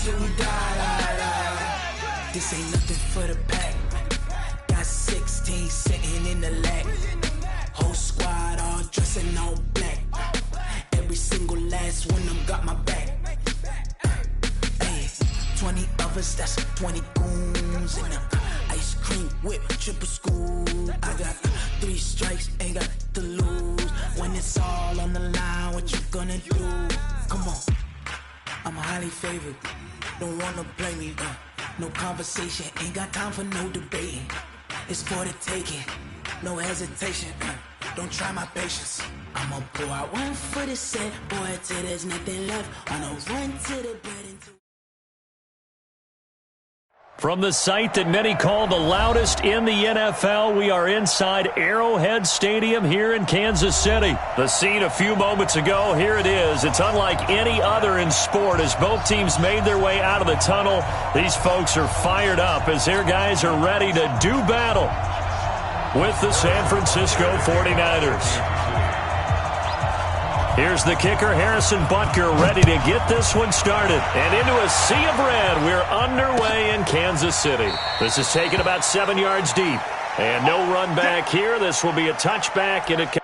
till we die. This ain't nothing for the pack. Got 16 sitting in the lag. Whole squad all dressing all black. Every single last one of them got my back. 20 of us, that's 20 goons in the ice cream whip, triple scoop. I got 3 strikes, ain't got to lose. When it's all on the line, what you gonna do? Come on, I'm highly favored. Don't wanna blame me. No conversation, ain't got time for no debating. It's for the taking, no hesitation. Don't try my patience. I'ma pour out one for the set, boy, till there's nothing left. On a run to the bread and to From the site that many call the loudest in the NFL, we are inside Arrowhead Stadium here in Kansas City. The scene a few moments ago, here it is. It's unlike any other in sport as both teams made their way out of the tunnel. These folks are fired up as their guys are ready to do battle with the San Francisco 49ers. Here's the kicker, Harrison Butker, ready to get this one started. And into a sea of red, we're underway in Kansas City. This is taken about 7 yards deep. And no run back here. This will be a touchback, and it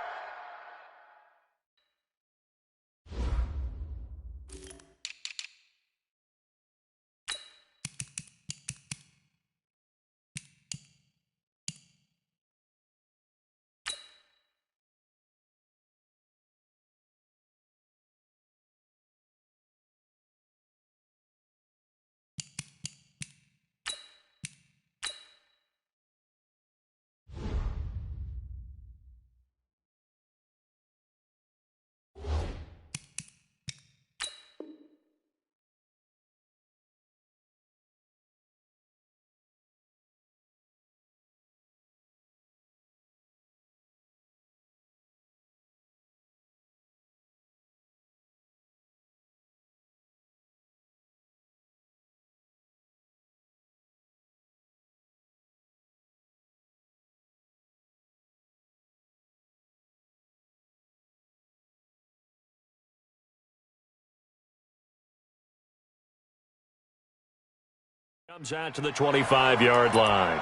comes out to the 25-yard line.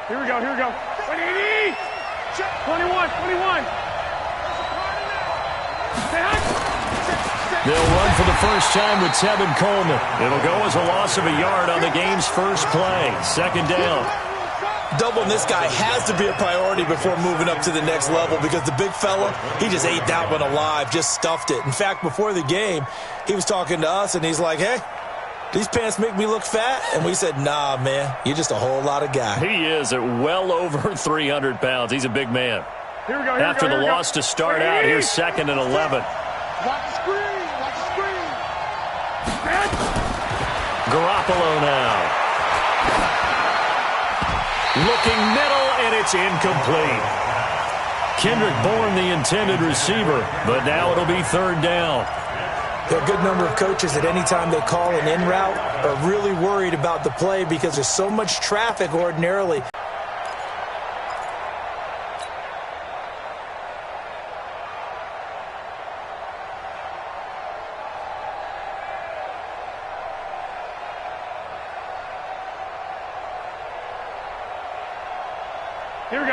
Here we go, here we go. 180! 21, 21. They'll run for the first time with Tevin Coleman. It'll go as a loss of a yard on the game's first play. Second down. Doubling this guy has to be a priority before moving up to the next level because the big fella, he just ate that one alive, just stuffed it. In fact, before the game, he was talking to us, and he's like, hey, these pants make me look fat? And we said, nah, man, you're just a whole lot of guy. He is at well over 300 pounds. He's a big man. Here we go, After the loss to start out, here's 2nd and 11. Watch the screen, watch the screen. Garoppolo now. Looking middle, and it's incomplete. Kendrick Bourne, the intended receiver, but now it'll be 3rd down. There are a good number of coaches that any time they call an in route are really worried about the play because there's so much traffic ordinarily.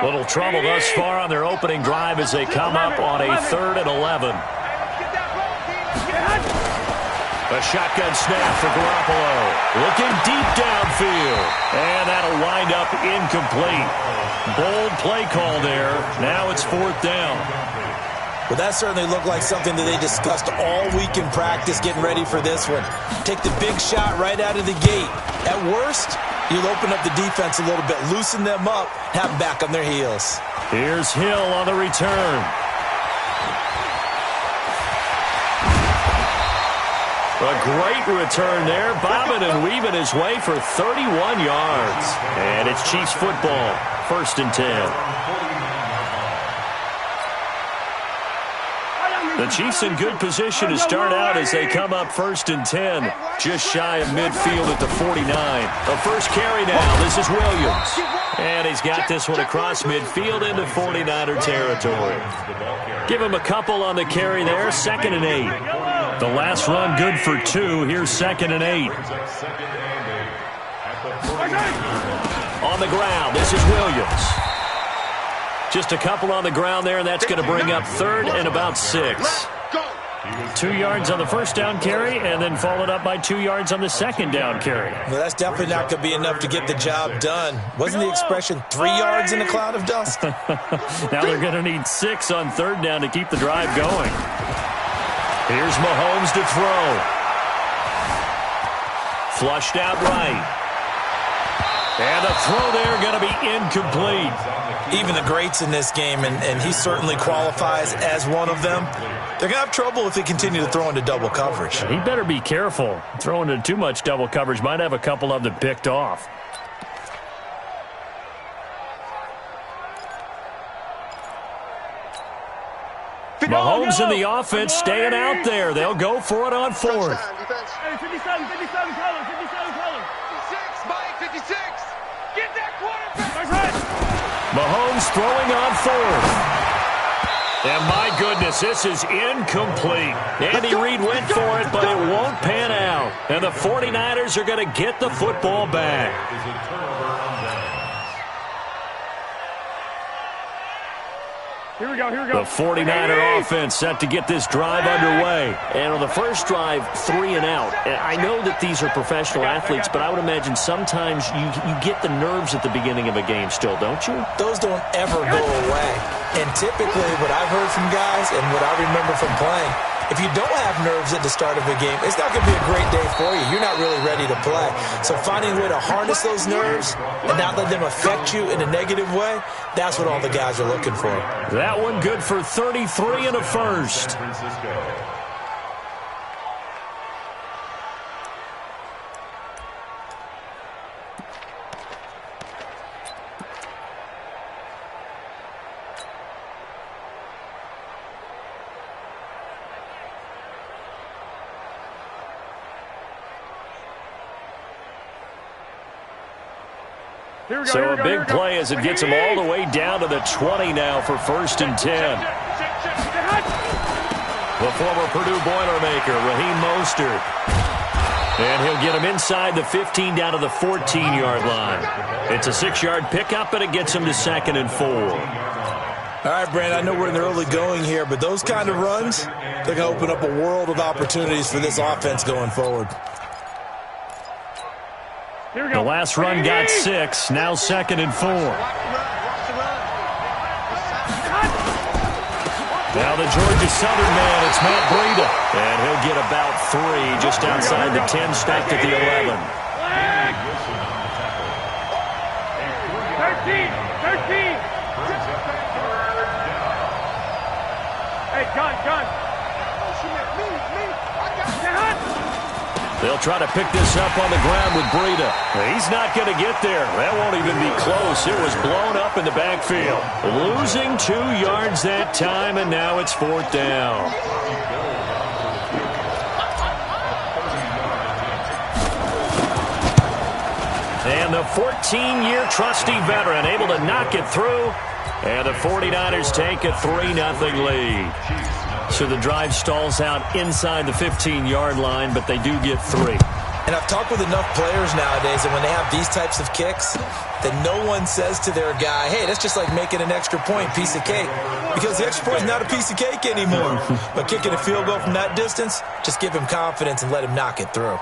Little trouble thus far on their opening drive as they come up on a 3rd and 11. A shotgun snap for Garoppolo. Looking deep downfield. And that'll wind up incomplete. Bold play call there. Now it's 4th down. Well, that certainly looked like something that they discussed all week in practice getting ready for this one. Take the big shot right out of the gate. At worst, you'll open up the defense a little bit, loosen them up, have them back on their heels. Here's Hill on the return. A great return there, bobbing and weaving his way for 31 yards. And it's Chiefs football, 1st and 10. The Chiefs in good position to start out as they come up 1st and 10, just shy of midfield at the 49. The first carry now, this is Williams. And he's he's got this one across midfield into 49er territory. Give him a couple on the carry there, 2nd and 8. The last run good for 2. Here's 2nd and 8. On the ground, this is Williams. Just a couple on the ground there, and that's going to bring up 3rd and about 6. 2 yards on the first down carry, and then followed up by 2 yards on the second down carry. Well, that's definitely not going to be enough to get the job done. Wasn't the expression 3 yards in a cloud of dust? Now they're going to need 6 on 3rd down to keep the drive going. Here's Mahomes to throw. Flushed out right. And the throw there going to be incomplete. Even the greats in this game, and he certainly qualifies as one of them, they're going to have trouble if they continue to throw into double coverage. He better be careful. Throwing into too much double coverage might have a couple of them picked off. Mahomes in the offense staying out there. They'll go for it on 4th. Hey, 57 colors, 57 colors. 56, Mike, 56. Get that quarterback. Mahomes throwing on 4th. And my goodness, this is incomplete. Andy Reid went for it, but it won't pan out. And the 49ers are going to get the football back. Here we go, here we go. The 49er offense set to get this drive underway. And on the first drive, 3 and out. And I know that these are professional athletes, but I would imagine sometimes you get the nerves at the beginning of a game still, don't you? Those don't ever go away. And typically what I've heard from guys and what I remember from playing, if you don't have nerves at the start of a game, it's not going to be a great day for you. You're not really ready to play. So finding a way to harness those nerves and not let them affect you in a negative way, that's what all the guys are looking for. That one good for 33 and a first. So a big play as it gets them all the way down to the 20 now for 1st and 10. The former Purdue Boilermaker, Raheem Mostert. And he'll get him inside the 15 down to the 14-yard line. It's a 6-yard pickup, and it gets him to 2nd and 4. All right, Brandon, I know we're in the early going here, but those kind of runs, they're going to open up a world of opportunities for this offense going forward. The last run got 6, now 2nd and 4. Now the Georgia Southern man, it's Matt Breida. And he'll get about 3 just outside the 10, stopped at the 11. 13. Hey, gun. They'll try to pick this up on the ground with Breida. He's not going to get there. That won't even be close. It was blown up in the backfield. Losing 2 yards that time, and now it's 4th down. And the 14-year trusty veteran able to knock it through. And the 49ers take a 3-0 lead. So the drive stalls out inside the 15-yard line, but they do get 3. And I've talked with enough players nowadays that when they have these types of kicks, that no one says to their guy, hey, that's just like making an extra point, piece of cake. Because the extra point is not a piece of cake anymore. But kicking a field goal from that distance, just give him confidence and let him knock it through.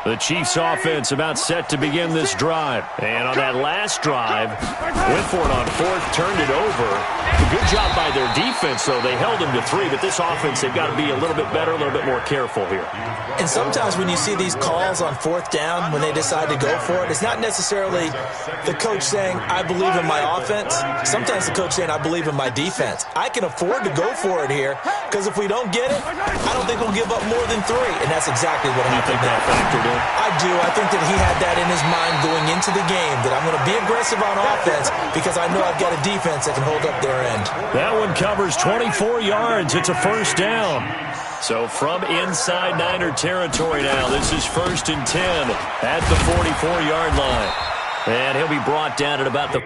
The Chiefs offense about set to begin this drive. And on that last drive, went for it on 4th, turned it over. A good job by their defense, though. They held them to 3, but this offense, they've got to be a little bit better, a little bit more careful here. And sometimes when you see these calls on 4th down, when they decide to go for it, it's not necessarily the coach saying, I believe in my offense. Sometimes the coach saying, I believe in my defense. I can afford to go for it here, because if we don't get it, I don't think we'll give up more than 3. And that's exactly what happened there. Factored in? I do. I think that he had that in his mind going into the game, that I'm going to be aggressive on offense because I know I've got a defense that can hold up their end. That one covers 24 yards. It's a 1st down. So from inside Niner territory now, this is 1st and 10 at the 44-yard line. And he'll be brought down at about the...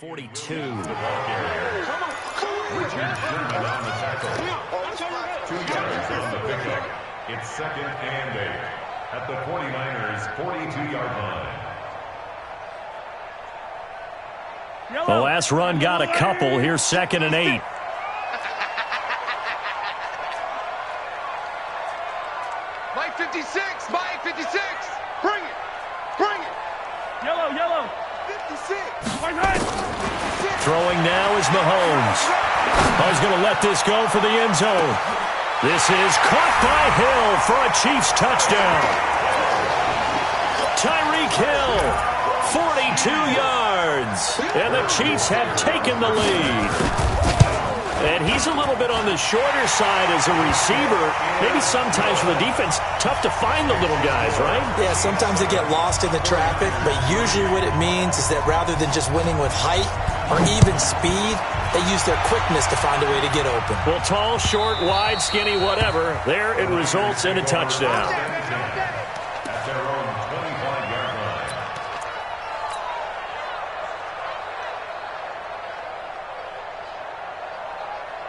.42. It's 2nd and 8 at the 49ers 42-yard line. The last run got a couple. Here's 2nd and 8. Mike 56, Mike 56. Bring it. Bring it. Yellow. 56. Throwing now is Mahomes. He's going to let this go for the end zone. This is caught by Hill for a Chiefs touchdown. Tyreek Hill, 42 yards. And the Chiefs have taken the lead. And he's a little bit on the shorter side as a receiver. Maybe sometimes for the defense, tough to find the little guys, right? Yeah, sometimes they get lost in the traffic, but usually what it means is that rather than just winning with height or even speed, they use their quickness to find a way to get open. Well, tall, short, wide, skinny, whatever, there it results in a touchdown. At their own 25-yard line.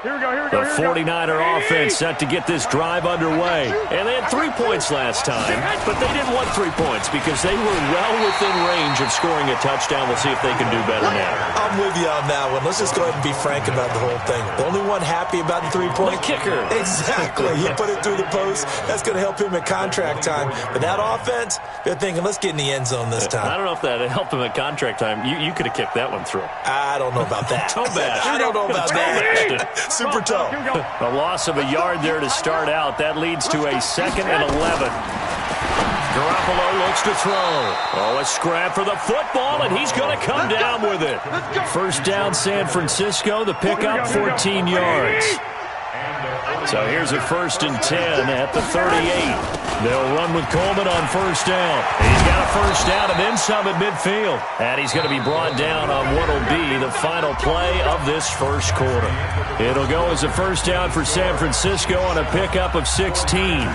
Here we go. The 49er offense set to get this drive underway. And they had 3 points last time, but they didn't want 3 points because they were well within range of scoring a touchdown. We'll see if they can do better now. I'm with you on that one. Let's just go ahead and be frank about the whole thing. The only one happy about the 3-point? The kicker. Exactly. He put it through the post. That's going to help him at contract time. But that offense, they're thinking, let's get in the end zone this time. I don't know if that helped him at contract time. You could have kicked that one through. I don't know about that. Toe bash. I don't know about that. Super toe. A loss of a yard there to start out. That leads to a 2nd and 11. Garoppolo looks to throw. Oh, a scrap for the football, and he's going to come down with it. First down, San Francisco. The pickup, 14 yards. So here's a 1st and 10 at the 38. They'll run with Coleman on first down. He's got a first down and then some at midfield. And he's going to be brought down on what will be the final play of this first quarter. It'll go as a first down for San Francisco on a pickup of 16.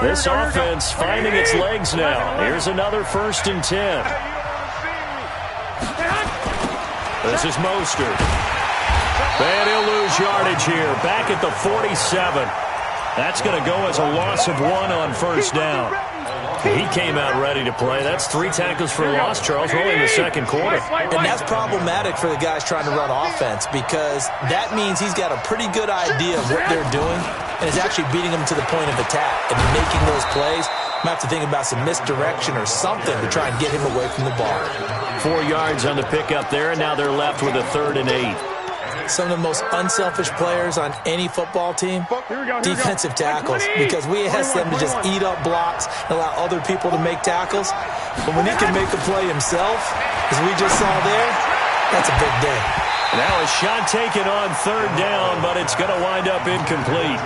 This offense finding its legs now. Here's another 1st and 10. This is Mostert. And he'll lose yardage here. Back at the 47. That's going to go as a loss of 1 on first down. He came out ready to play. That's 3 tackles for a loss, Charles, only in the second quarter. And that's problematic for the guys trying to run offense because that means he's got a pretty good idea of what they're doing and is actually beating them to the point of attack. And making those plays, might have to think about some misdirection or something to try and get him away from the ball. 4 yards on the pickup there, and now they're left with a 3rd and 8. Some of the most unselfish players on any football team, defensive tackles, because we ask them to just eat up blocks and allow other people to make tackles. But when he can make a play himself, as we just saw there, that's a big day. Now a shot taken on 3rd down, but it's going to wind up incomplete.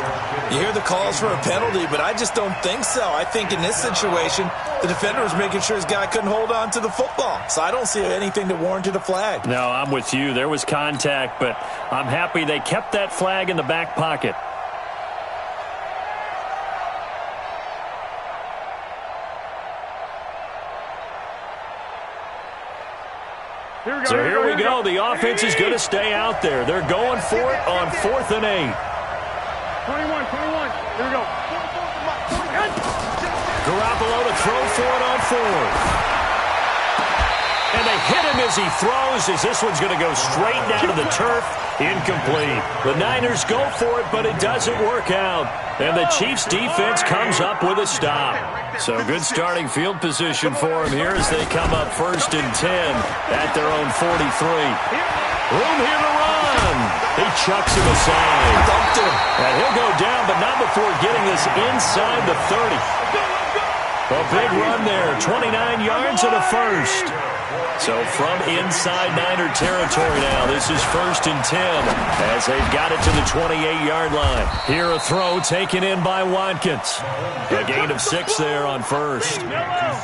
You hear the calls for a penalty, but I just don't think so. I think in this situation, the defender was making sure his guy couldn't hold on to the football. So I don't see anything that warranted a flag. No, I'm with you. There was contact, but I'm happy they kept that flag in the back pocket. So here we go. The offense is going to stay out there. They're going for it on 4th and 8. 21. Here we go. Garoppolo to throw for it on 4th. And they hit him as he throws, as this one's going to go straight down to the turf. Incomplete. The Niners go for it, but it doesn't work out. And the Chiefs' defense comes up with a stop. So good starting field position for them here as they come up 1st and 10 at their own 43. Room here to run. He chucks him aside. Dumped him. And he'll go down, but not before getting this inside the 30. A big run there, 29 yards and a first. So from inside Niner territory now, this is 1st and 10 as they've got it to the 28-yard line. Here a throw taken in by Watkins. A gain of 6 there on first.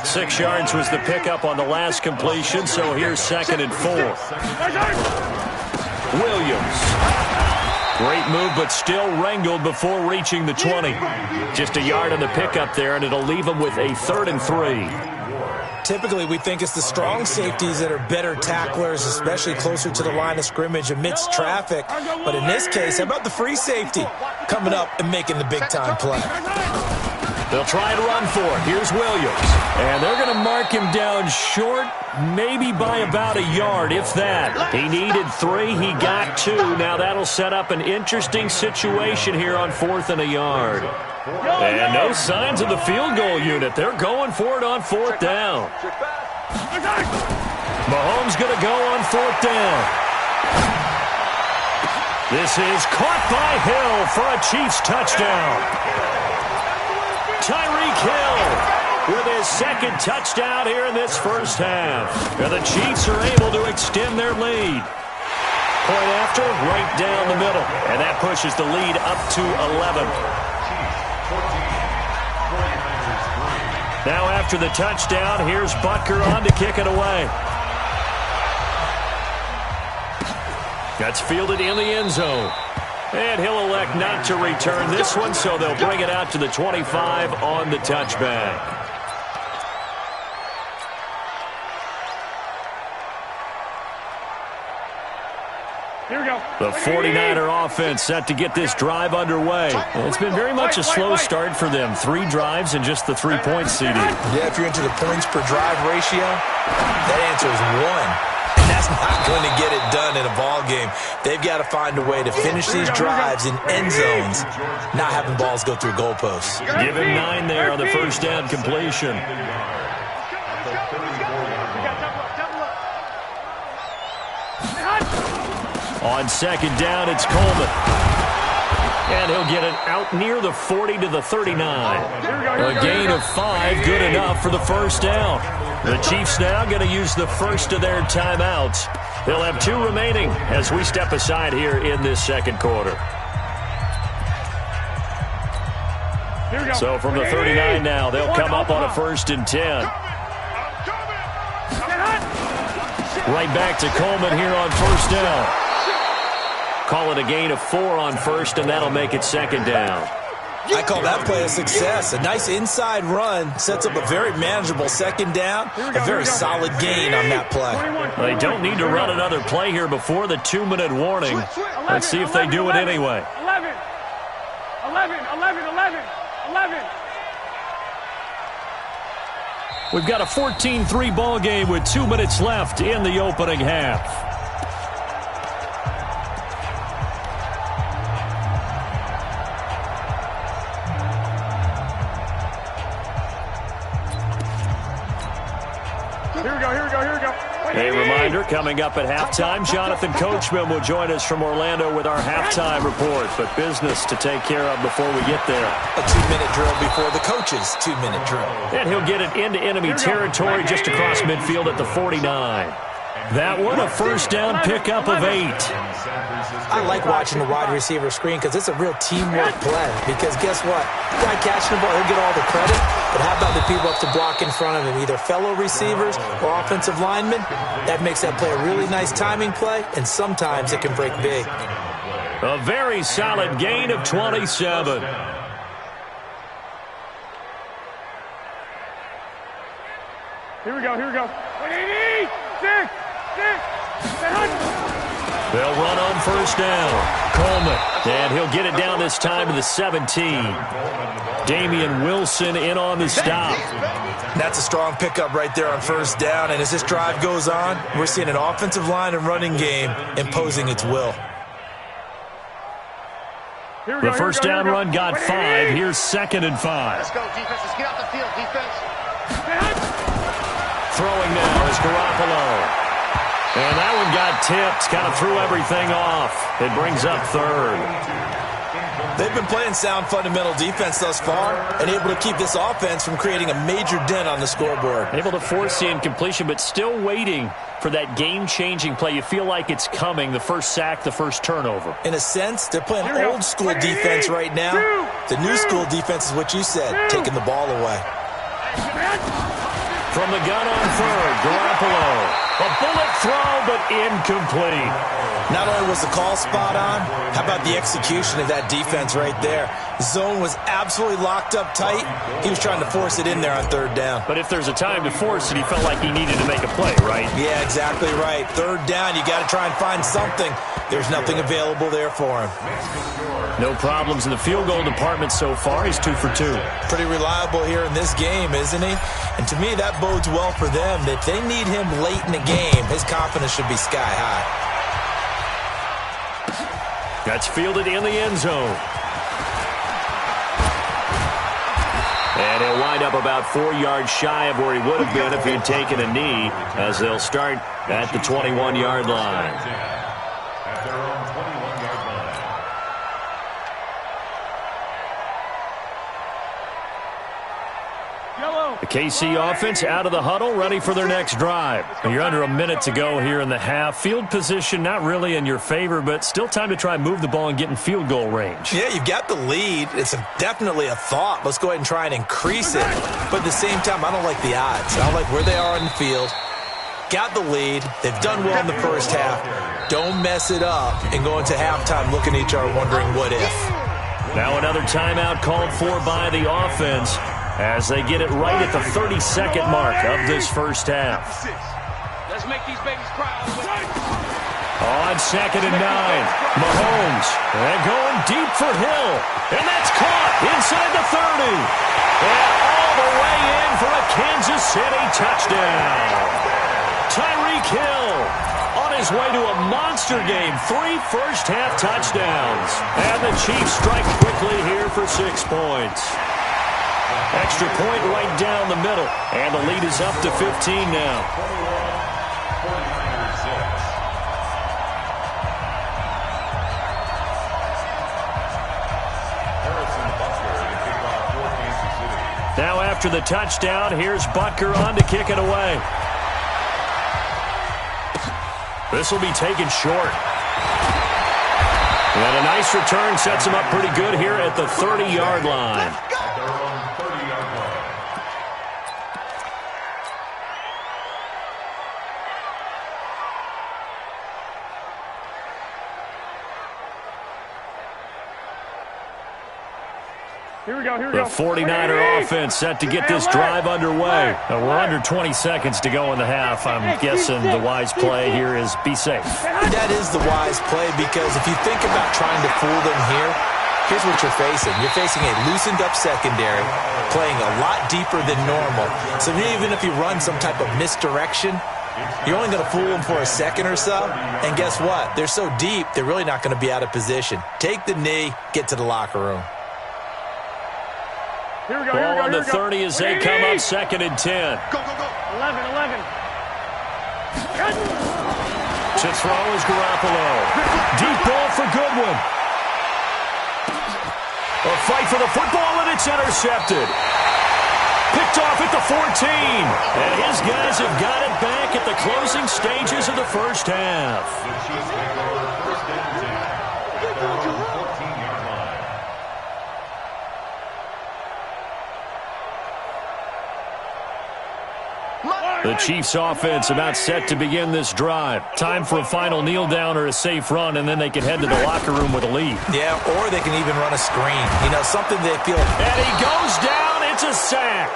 6 yards was the pickup on the last completion, so here's 2nd and 4. Williams. Great move, but still wrangled before reaching the 20. Just a yard on the pickup there, and it'll leave him with a 3rd and 3. Typically, we think it's the strong safeties that are better tacklers, especially closer to the line of scrimmage amidst traffic. But in this case, how about the free safety coming up and making the big-time play? They'll try to run for it. Here's Williams. And they're going to mark him down short, maybe by about a yard, if that. He needed 3. He got 2. Now that'll set up an interesting situation here on 4th and a yard. And no signs of the field goal unit. They're going for it on 4th down. Mahomes going to go on 4th down. This is caught by Hill for a Chiefs touchdown. Tyreek Hill with his 2nd touchdown here in this first half. And the Chiefs are able to extend their lead. Point after, right down the middle. And that pushes the lead up to 11. Now after the touchdown, here's Butker on to kick it away. That's fielded in the end zone. And he'll elect not to return this one, so they'll bring it out to the 25 on the touchback. Here we go. The 49er offense set to get this drive underway. Well, it's been very much a slow start for them. 3 drives and just the 3-point CD. Yeah, if you're into the points per drive ratio, that answer is 1. And that's not going to get it done in a ball game. They've got to find a way to finish these drives in end zones, not having balls go through goalposts. Give him 9 there on the first down completion. On 2nd down, it's Coleman. And he'll get it out near the 40 to the 39. A gain of 5, good enough for the first down. The Chiefs now going to use the first of their timeouts. They'll have 2 remaining as we step aside here in this 2nd quarter. So from the 39 now, they'll come up on a 1st and 10. Right back to Coleman here on 1st down. Call it a gain of 4 on 1st, and that'll make it 2nd down. I call that play a success. A nice inside run sets up a very manageable 2nd down. A very solid gain on that play. They don't need to run another play here before the 2-minute warning. Let's see if they do it anyway. 11. We've got a 14-3 ball game with 2 minutes left in the opening half. A reminder, coming up at halftime, Jonathan Coachman will join us from Orlando with our halftime report. But business to take care of before we get there. A 2-minute drill before the coach's 2-minute drill. And he'll get it into enemy territory just across midfield at the 49. That one, a first down pickup of 8. I like watching the wide receiver screen because it's a real teamwork play. Because guess what? The guy catching the ball, he'll get all the credit. But how about the people up to block in front of him, either fellow receivers or offensive linemen? That makes that play a really nice timing play, and sometimes it can break big. A very solid gain of 27. Here we go. 6. They'll run on first down. Coleman, and he'll get it down this time to the 17. Damian Wilson in on the stop. That's a strong pickup right there on first down, and as this drive goes on, we're seeing an offensive line and running game imposing its will. The first down run got 5. Here's 2nd and 5. Let's go, defense. Let's get out the field, defense. Throwing now is Garoppolo. And that one got tipped, kind of threw everything off. It brings up 3rd. They've been playing sound fundamental defense thus far and able to keep this offense from creating a major dent on the scoreboard. Able to force the incompletion, but still waiting for that game-changing play. You feel like it's coming, the first sack, the first turnover. In a sense, they're playing old-school defense right now. The new-school defense is what you said, taking the ball away. From the gun on 3rd, Garoppolo. A bullet throw, but incomplete. Not only was the call spot on, how about the execution of that defense right there? Zone was absolutely locked up tight. He was trying to force it in there on 3rd down. But if there's a time to force it, he felt like he needed to make a play, right? Yeah, exactly right. 3rd down, you got to try and find something. There's nothing available there for him. No problems in the field goal department so far. He's 2 for 2. Pretty reliable here in this game, isn't he? And to me, that bodes well for them. If they need him late in the game, his confidence should be sky high. That's fielded in the end zone. And he'll wind up about 4 yards shy of where he would have been if he had taken a knee, as they'll start at the 21-yard line. At their own 21-yard line. The KC offense out of the huddle, ready for their next drive. You're under a minute to go here in the half. Field position not really in your favor, but still time to try and move the ball and get in field goal range. Yeah, you've got the lead. It's definitely a thought. Let's go ahead and try and increase it. But at the same time, I don't like the odds. I don't like where they are on the field. Got the lead. They've done well in the first half. Don't mess it up and go into halftime looking at each other wondering what if. Now another timeout called for by the offense, as they get it right at the 32nd mark of this first half. Let's make these babies cry. On 2nd and 9, Mahomes, and going deep for Hill, and that's caught inside the 30, and all the way in for a Kansas City touchdown. Tyreek Hill on his way to a monster game, 3 first-half touchdowns, and the Chiefs strike quickly here for 6 points. Extra point right down the middle, and the lead is up to 15 now. Now after the touchdown, here's Butker on to kick it away. This will be taken short. And a nice return sets him up pretty good here at the 30-yard line. The 49er offense set to get this drive underway. We're under 20 seconds to go in the half. I'm guessing the wise play here is be safe. That is the wise play, because if you think about trying to fool them here, here's what you're facing. You're facing a loosened up secondary, playing a lot deeper than normal. So even if you run some type of misdirection, you're only going to fool them for a second or so. And guess what? They're so deep, they're really not going to be out of position. Take the knee, get to the locker room. Ball on the 30 as they come up 2nd and 10. Go, go, go. 11. To throw is Garoppolo. Deep ball for Goodwin. A fight for the football, and it's intercepted. Picked off at the 14. And his guys have got it back at the closing stages of the first half. The Chiefs offense about set to begin this drive. Time for a final kneel down or a safe run, and then they can head to the locker room with a lead. Yeah, or they can even run a screen. You know, something they feel. And he goes down. It's a sack.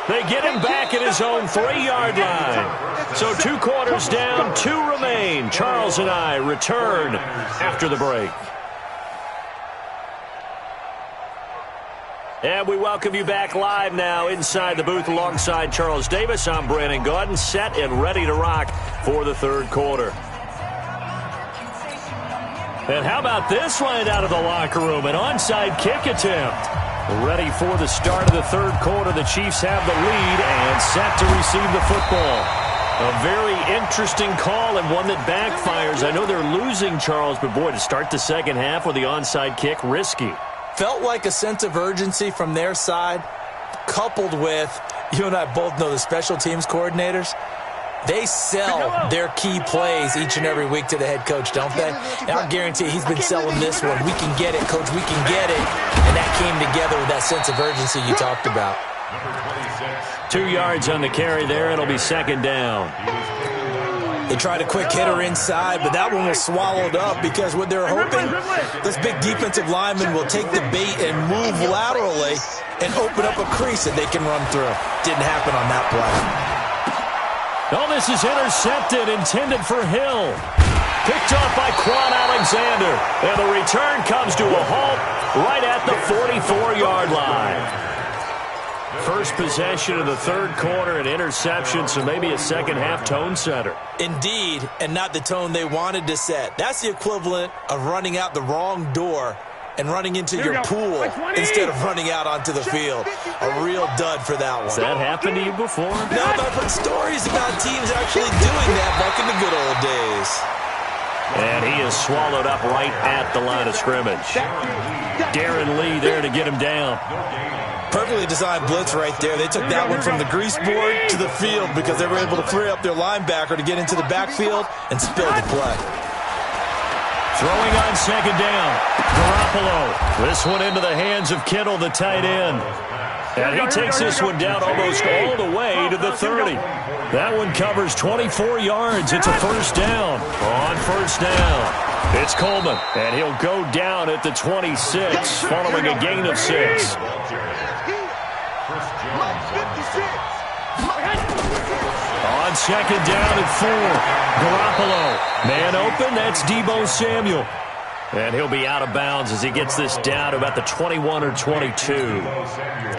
They get him back at his own 3-yard line. So 2 quarters down, 2 remain. Charles and I return after the break. And we welcome you back live now inside the booth alongside Charles Davis. I'm Brandon Gaudin, set and ready to rock for the third quarter. And how about this right out of the locker room? An onside kick attempt. Ready for the start of the third quarter. The Chiefs have the lead and set to receive the football. A very interesting call and one that backfires. I know they're losing, Charles, but boy, to start the second half with the onside kick, risky. Felt like a sense of urgency from their side, coupled with, you and I both know the special teams coordinators, they sell their key plays each and every week to the head coach, don't they? And I guarantee he's been selling this one. We can get it, coach, we can get it. And that came together with that sense of urgency you talked about. 2 yards on the carry there. It'll be second down. They tried a quick hitter inside, but that one was swallowed up because what they're hoping, this big defensive lineman will take the bait and move laterally and open up a crease that they can run through. Didn't happen on that play. Oh, this is intercepted, intended for Hill. Picked off by Quan Alexander. And the return comes to a halt right at the 44-yard line. First possession of the third quarter, an interception, so maybe a second-half tone setter. Indeed, and not the tone they wanted to set. That's the equivalent of running out the wrong door and running into your pool instead of running out onto the field. A real dud for that one. Has that happened to you before? No, but I've heard stories about teams actually doing that back in the good old days. And he is swallowed up right at the line of scrimmage. Darren Lee there to get him down. Perfectly designed blitz right there. They took that one from the grease board to the field because they were able to free up their linebacker to get into the backfield and spill the play. Throwing on second down. Garoppolo. This one into the hands of Kittle, the tight end. And he takes this one down almost all the way to the 30. That one covers 24 yards. It's a first down. On first down, it's Coleman. And he'll go down at the 26 following a gain of 6. On second down at 4. Garoppolo. Man open, that's Deebo Samuel. And he'll be out of bounds as he gets this down to about the 21 or 22.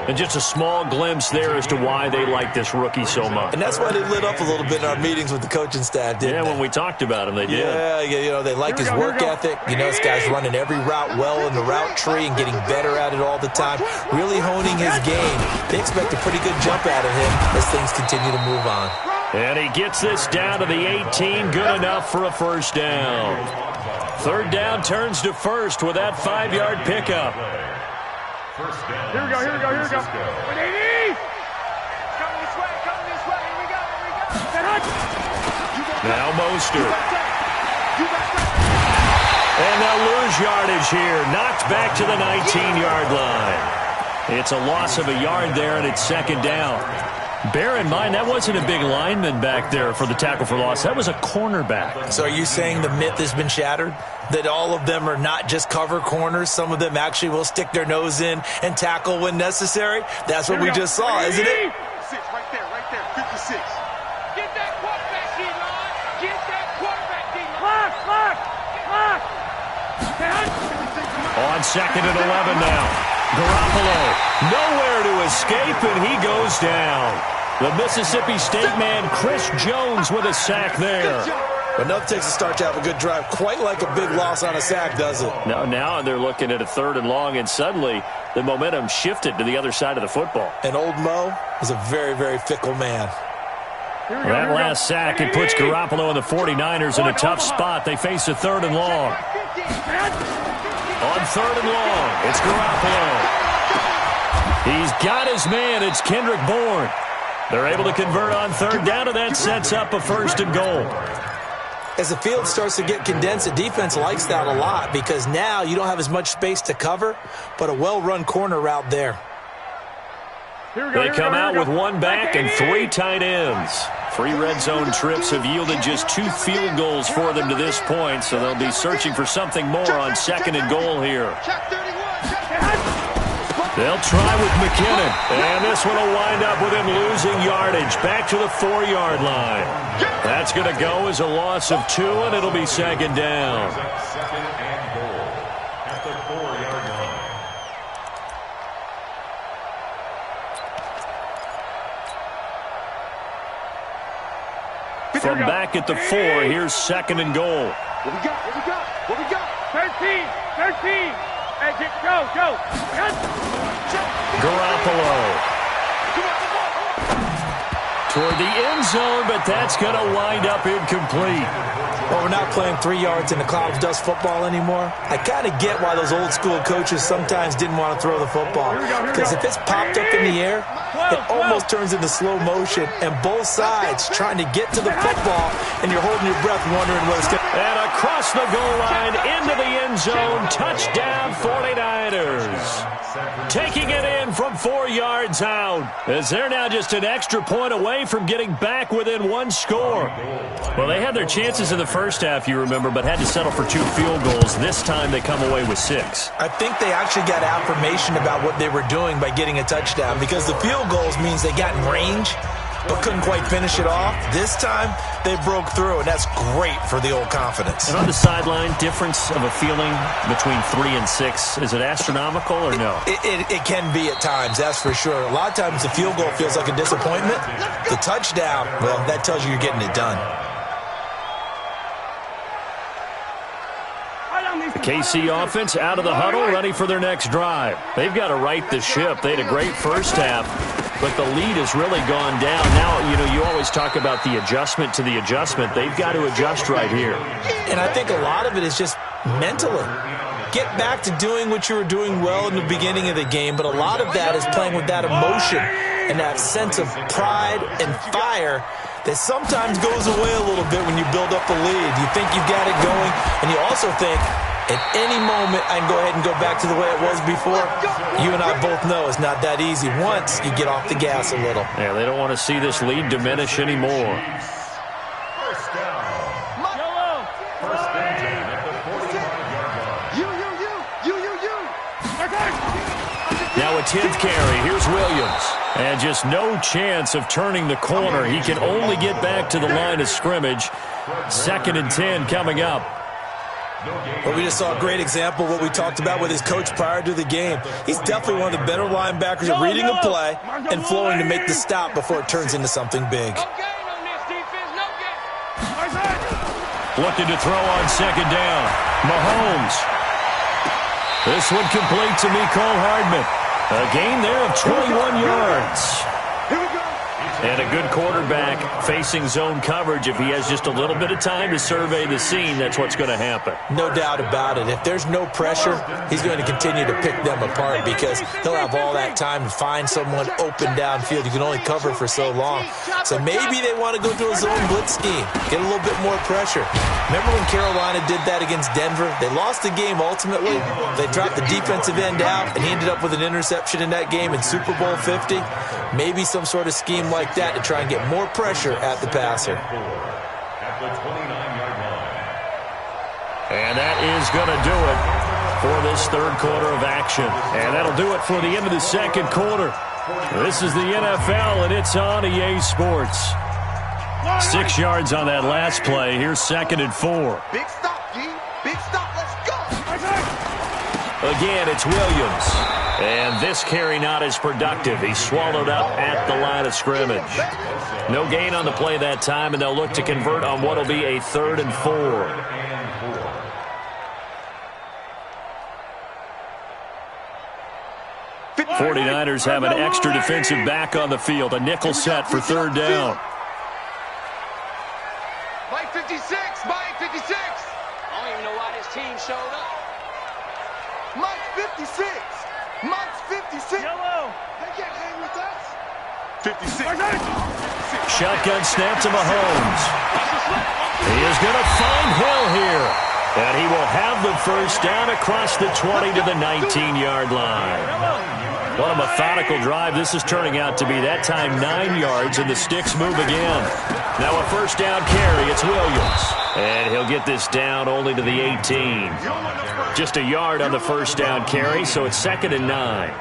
And just a small glimpse there as to why they like this rookie so much. And that's why they lit up a little bit in our meetings with the coaching staff, didn't they? When we talked about him, they did. Yeah, you know, they like his work ethic. You know, this guy's running every route well in the route tree and getting better at it all the time, really honing his game. They expect a pretty good jump out of him as things continue to move on. And he gets this down to the 18, good enough for a first down. Third down turns to first with that 5-yard pickup. Here we go. Coming this way. Here we go. Now Mostert. And they'll lose yardage here. Knocked back to the 19-yard line. It's a loss of a yard there, and it's second down. Bear in mind, that wasn't a big lineman back there for the tackle for loss. That was a cornerback. So are you saying the myth has been shattered? That all of them are not just cover corners? Some of them actually will stick their nose in and tackle when necessary? That's what we just saw, isn't it? 56, right there, 56. Get that quarterback, D-line. Get that quarterback, D-line. Clock. On second and 11 now. Garoppolo, nowhere to escape, and he goes down. The Mississippi State man, Chris Jones, with a sack there. But nothing takes a start to have a good drive. Quite like a big loss on a sack, does it? Now they're looking at a third and long, and suddenly the momentum shifted to the other side of the football. And old Mo is a very, very fickle man. That last sack, it puts Garoppolo and the 49ers in a tough spot. They face a third and long. On third and long, it's Garoppolo. He's got his man. It's Kendrick Bourne. They're able to convert on third down, and that sets up a first and goal. As the field starts to get condensed, the defense likes that a lot because now you don't have as much space to cover, but a well-run corner route there. They come out with one back and 3 tight ends. 3 red zone trips have yielded just 2 field goals for them to this point, so they'll be searching for something more on second and goal here. They'll try with McKinnon, and this one will wind up with him losing yardage back to the 4-yard line. That's going to go as a loss of 2, and it'll be second down. Second and goal at the 4-yard line. From back at the 4, here's second and goal. What we got? 13. Exit, go. Garoppolo. Toward the end zone, but that's going to wind up incomplete. Well, we're not playing 3 yards in a cloud of dust football anymore. I kind of get why those old school coaches sometimes didn't want to throw the football. Because if it's popped up in the air, it almost turns into slow motion, and both sides trying to get to the football, and you're holding your breath wondering what it's going to be. And across the goal line, into the end zone, touchdown 49ers. Taking it in from 4 yards out, as they're now just an extra point away from getting back within 1 score. Well, they had their chances in the first half, you remember, but had to settle for 2 field goals. This time they come away with 6. I think they actually got affirmation about what they were doing by getting a touchdown, because the field goals means they got in range but couldn't quite finish it off. This time, they broke through, and that's great for the old confidence. And on the sideline, difference of a feeling between 3 and 6, is it astronomical or no? It can be at times, that's for sure. A lot of times the field goal feels like a disappointment. The touchdown, well, that tells you you're getting it done. The KC offense out of the huddle, ready for their next drive. They've got to right the ship. They had a great first half, but the lead has really gone down. Now, you always talk about the adjustment to the adjustment. They've got to adjust right here. And I think a lot of it is just mentally. Get back to doing what you were doing well in the beginning of the game, but a lot of that is playing with that emotion and that sense of pride and fire that sometimes goes away a little bit when you build up the lead. You think you've got it going, and you also think, at any moment, I can go ahead and go back to the way it was before. You and I both know it's not that easy once you get off the gas a little. Yeah, they don't want to see this lead diminish anymore. First down. First and 10 at the 45-yard line. Now a 10th carry. Here's Williams. And just no chance of turning the corner. He can only get back to the line of scrimmage. 2nd and 10 coming up. Well, we just saw a great example of what we talked about with his coach prior to the game. He's definitely one of the better linebackers at reading a play and flowing to make the stop before it turns into something big. Looking to throw on 2nd down. Mahomes. This one complete to Mecole Hardman. A gain there of 21 yards. And a good quarterback facing zone coverage. If he has just a little bit of time to survey the scene, that's what's going to happen. No doubt about it. If there's no pressure, he's going to continue to pick them apart because he'll have all that time to find someone open downfield. You can only cover for so long. So maybe they want to go to a zone blitz scheme, get a little bit more pressure. Remember when Carolina did that against Denver? They lost the game ultimately. They dropped the defensive end out, and he ended up with an interception in that game in Super Bowl 50. Maybe some sort of scheme like that to try and get more pressure at the passer. At the 29-yard line. And that is going to do it for this 3rd quarter of action. And that'll do it for the end of the 2nd quarter. This is the NFL, and it's on EA Sports. 6 yards on that last play. Here's 2nd and 4. Big stop, G. Big stop. Let's go. Again, it's Williams. And this carry not as productive. He's swallowed up at the line of scrimmage. No gain on the play that time, and they'll look to convert on what will be a 3rd and 4. 49ers have an extra defensive back on the field. A nickel set for 3rd down. Mike 56. Mike 56. I don't even know why this team showed up. Mike 56. Mike's 56. Yellow. They can't hang with us. 56. Shotgun snap to Mahomes. He is going to find Hill here. And he will have the first down across the 20 to the 19-yard line. What a methodical drive this is turning out to be. That time 9 yards, and the sticks move again. Now a first down carry. It's Williams. And he'll get this down only to the 18. Just a yard on the first down carry, so it's 2nd and 9.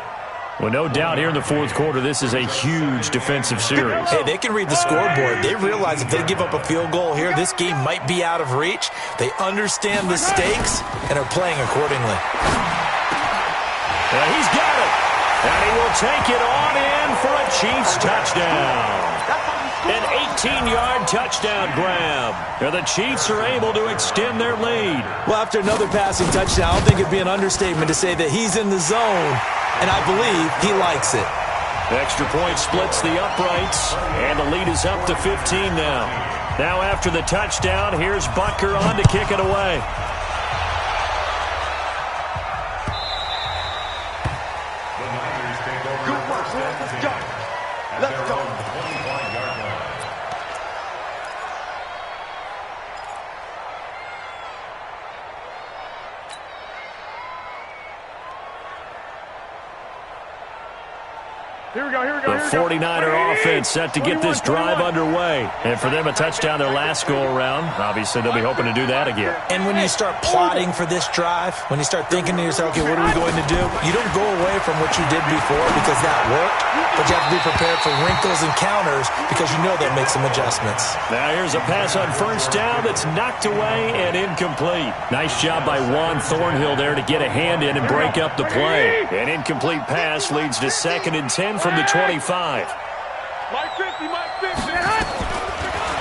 Well, no doubt here in the 4th quarter, this is a huge defensive series. Hey, they can read the scoreboard. They realize if they give up a field goal here, this game might be out of reach. They understand the stakes and are playing accordingly. And he's got it. And he will will take it on in for a Chiefs touchdown. An 18-yard touchdown grab. And the Chiefs are able to extend their lead. Well, after another passing touchdown, I don't think it'd be an understatement to say that he's in the zone, and I believe he likes it. Extra point splits the uprights, and the lead is up to 15 now. Now after the touchdown, here's Butker on to kick it away. Good work, let's go. Let's go. Here we go. The 49er offense set to get this drive underway. And for them, a touchdown their last go-around. Obviously, they'll be hoping to do that again. And when you start plotting for this drive, when you start thinking to yourself, okay, what are we going to do? You don't go away from what you did before because that worked, but you have to be prepared for wrinkles and counters because you know they'll make some adjustments. Now here's a pass on first down that's knocked away and incomplete. Nice job by Juan Thornhill there to get a hand in and break up the play. An incomplete pass leads to 2nd and 10 from the 25. Mike 50.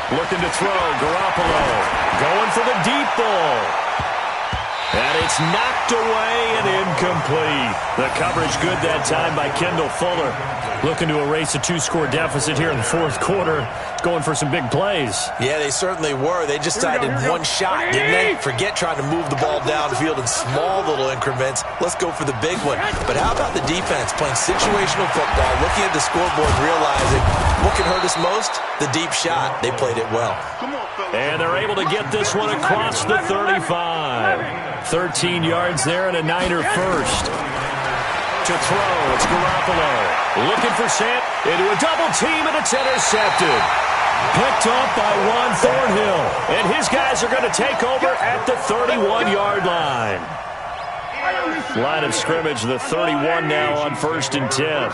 Looking to throw, Garoppolo going for the deep ball. And it's knocked away and incomplete. The coverage good that time by Kendall Fuller. Looking to erase a 2-score deficit here in the fourth quarter. Going for some big plays. Yeah, they certainly were. They just decided one shot, didn't they? Forget trying to move the ball downfield in small little increments. Let's go for the big one. But how about the defense playing situational football, looking at the scoreboard, realizing what can hurt us most? The deep shot. They played it well. And they're able to get this one across the 35. 13 yards there and a Niner first. To throw, it's Garoppolo. Looking for Sam into a double team, and it's intercepted. Picked off by Juan Thornhill. And his guys are going to take over at the 31-yard line. Line of scrimmage, the 31 now on 1st and 10.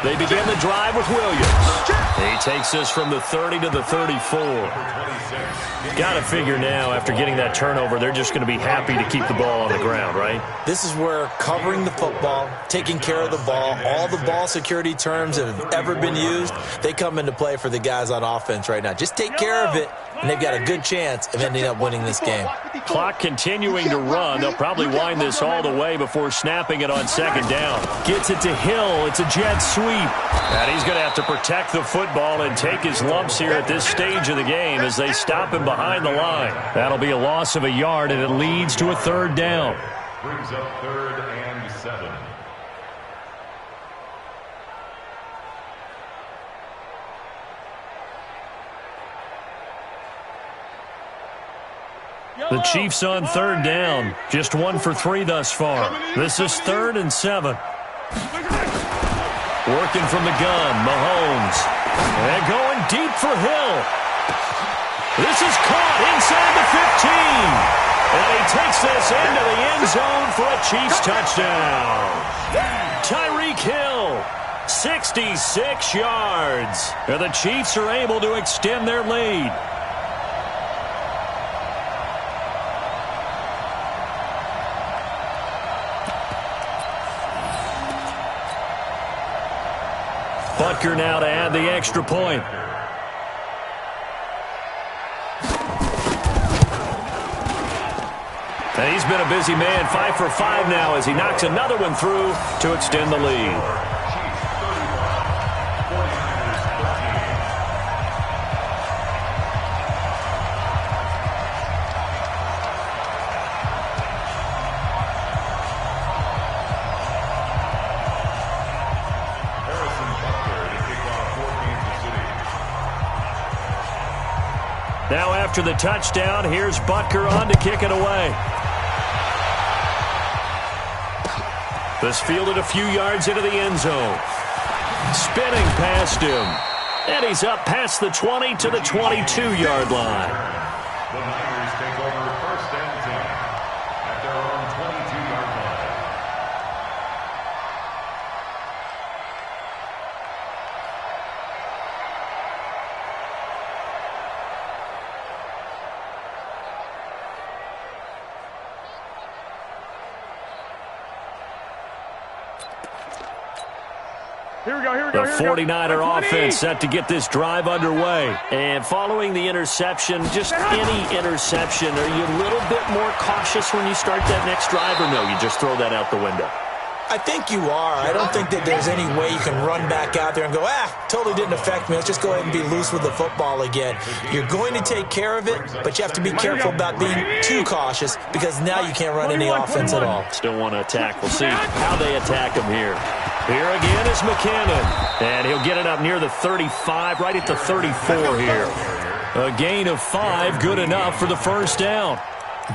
They begin the drive with Williams. He takes this from the 30 to the 34. Got to figure now, after getting that turnover, they're just going to be happy to keep the ball on the ground, right? This is where covering the football, taking care of the ball, all the ball security terms that have ever been used, they come into play for the guys on offense right now. Just take care of it, and they've got a good chance of ending up winning this game. Clock continuing to run. They'll probably wind this all the way before snapping it on 2nd down. Gets it to Hill. It's a jet sweep. And he's going to have to protect the football and take his lumps here at this stage of the game as they stop him behind the line. That'll be a loss of a yard, and it leads to a 3rd down. Brings up 3rd and 7. The Chiefs on 3rd down. Just 1 for 3 thus far. This is 3rd and 7. Working from the gun, Mahomes. And going deep for Hill. This is caught inside the 15. And he takes this into the end zone for a Chiefs touchdown. Tyreek Hill, 66 yards. And the Chiefs are able to extend their lead. Butker now to add the extra point. And he's been a busy man, 5 for 5 now as he knocks another one through to extend the lead. Now after the touchdown, here's Butker on to kick it away. This fielded a few yards into the end zone. Spinning past him. And he's up past the 20 to the 22-yard line. The Niners take over 1st and 10 at their own 22-yard line. The 49er offense set to get this drive underway. And following the interception, just any interception, are you a little bit more cautious when you start that next drive, or no, you just throw that out the window? I think you are. I don't think that there's any way you can run back out there and go, totally didn't affect me. Let's just go ahead and be loose with the football again. You're going to take care of it, but you have to be careful about being too cautious because now you can't run any offense at all. Still want to attack. We'll see how they attack him here. Here again is McKinnon, and he'll get it up near the 35, right at the 34 here. A gain of 5, good enough for the first down.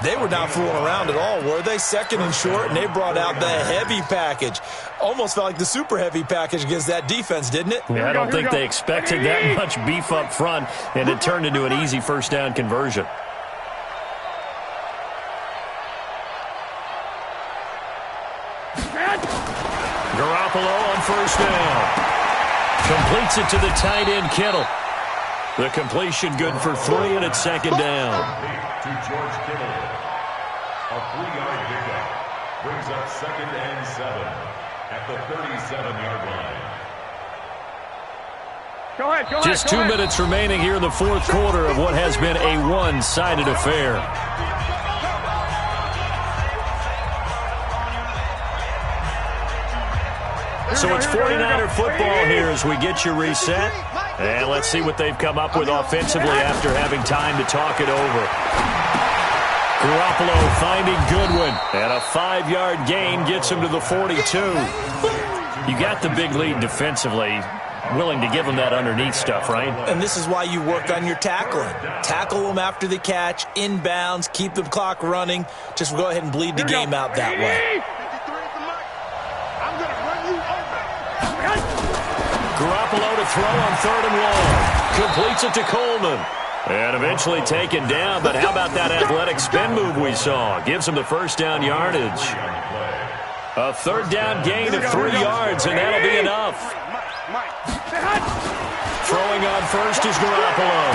They were not fooling around at all, were they? Second and short, and they brought out the heavy package. Almost felt like the super heavy package against that defense, didn't it? Yeah, I don't think they expected that much beef up front, and it turned into an easy first down conversion. Garoppolo on first down. Completes it to the tight end, Kittle. The completion good for 3, and it's second down. To George Kittle. A 3-yard pickup. Brings up 2nd and 7 at the 37-yard line. Just 2 minutes remaining here in the fourth quarter of what has been a one-sided affair. So it's 49er football here as we get you reset. And let's see what they've come up with offensively after having time to talk it over. Garoppolo finding Goodwin. And a 5-yard gain gets him to the 42. You got the big lead defensively. Willing to give them that underneath stuff, right? And this is why you work on your tackling. Tackle them after the catch, inbounds, keep the clock running. Just go ahead and bleed the game out that way. Garoppolo to throw on 3rd and long. Completes it to Coleman. And eventually taken down, but how about that athletic spin move we saw? Gives him the first down yardage. A 3rd down gain of 3 yards, and that'll be enough. Throwing on first is Garoppolo.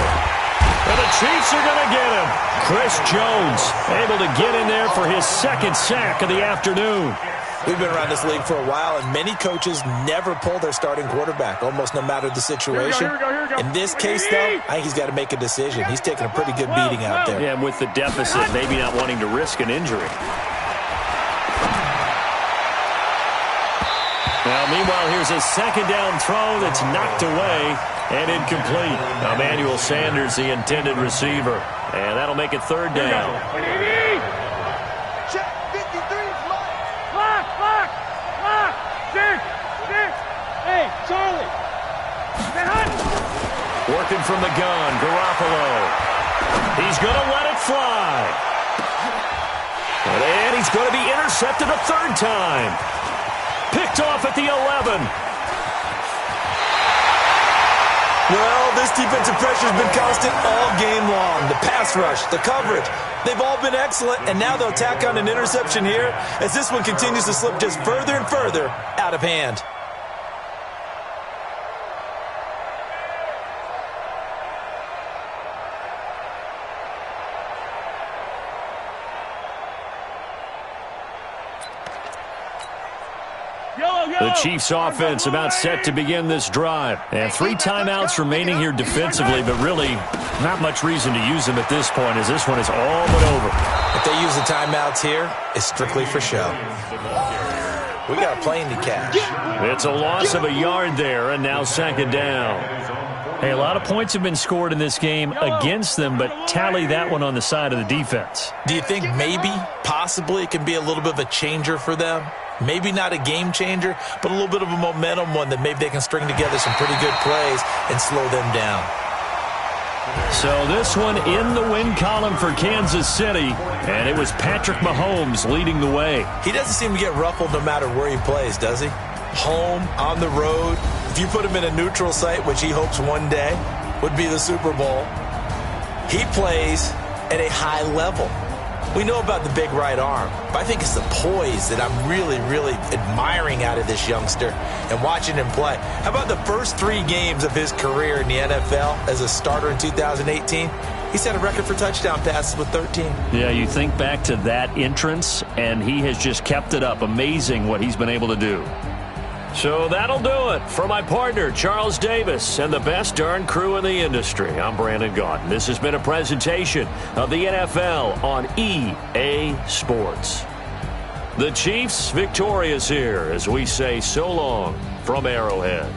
And the Chiefs are going to get him. Chris Jones able to get in there for his 2nd sack of the afternoon. We've been around this league for a while, and many coaches never pull their starting quarterback, almost no matter the situation. In this case, though, I think he's got to make a decision. He's taking a pretty good beating out there. Yeah, and with the deficit, maybe not wanting to risk an injury. Now, meanwhile, here's a 2nd down throw that's knocked away and incomplete. Emmanuel Sanders, the intended receiver. And that'll make it 3rd down. Hey, Charlie! Working from the gun, Garoppolo. He's going to let it fly. And he's going to be intercepted a 3rd time. Picked off at the 11. Well, this defensive pressure has been constant all game long. The pass rush, the coverage, they've all been excellent, and now they'll tack on an interception here as this one continues to slip just further and further out of hand. The Chiefs offense about set to begin this drive. And 3 timeouts remaining here defensively, but really not much reason to use them at this point as this one is all but over. If they use the timeouts here, it's strictly for show. We got a plane to catch. It's a loss of a yard there, and now 2nd down. Hey, a lot of points have been scored in this game against them, but tally that one on the side of the defense. Do you think maybe, possibly, it can be a little bit of a changer for them? Maybe not a game changer, but a little bit of a momentum one that maybe they can string together some pretty good plays and slow them down. So this one in the win column for Kansas City, and it was Patrick Mahomes leading the way. He doesn't seem to get ruffled no matter where he plays, does he? Home, on the road. If you put him in a neutral site, which he hopes one day would be the Super Bowl, he plays at a high level. We know about the big right arm, but I think it's the poise that I'm really, really admiring out of this youngster and watching him play. How about the first 3 games of his career in the NFL as a starter in 2018? He set a record for touchdown passes with 13. Yeah, you think back to that entrance, and he has just kept it up. Amazing what he's been able to do. So that'll do it. For my partner, Charles Davis, and the best darn crew in the industry, I'm Brandon Gaudin. This has been a presentation of the NFL on EA Sports. The Chiefs victorious here as we say so long from Arrowhead.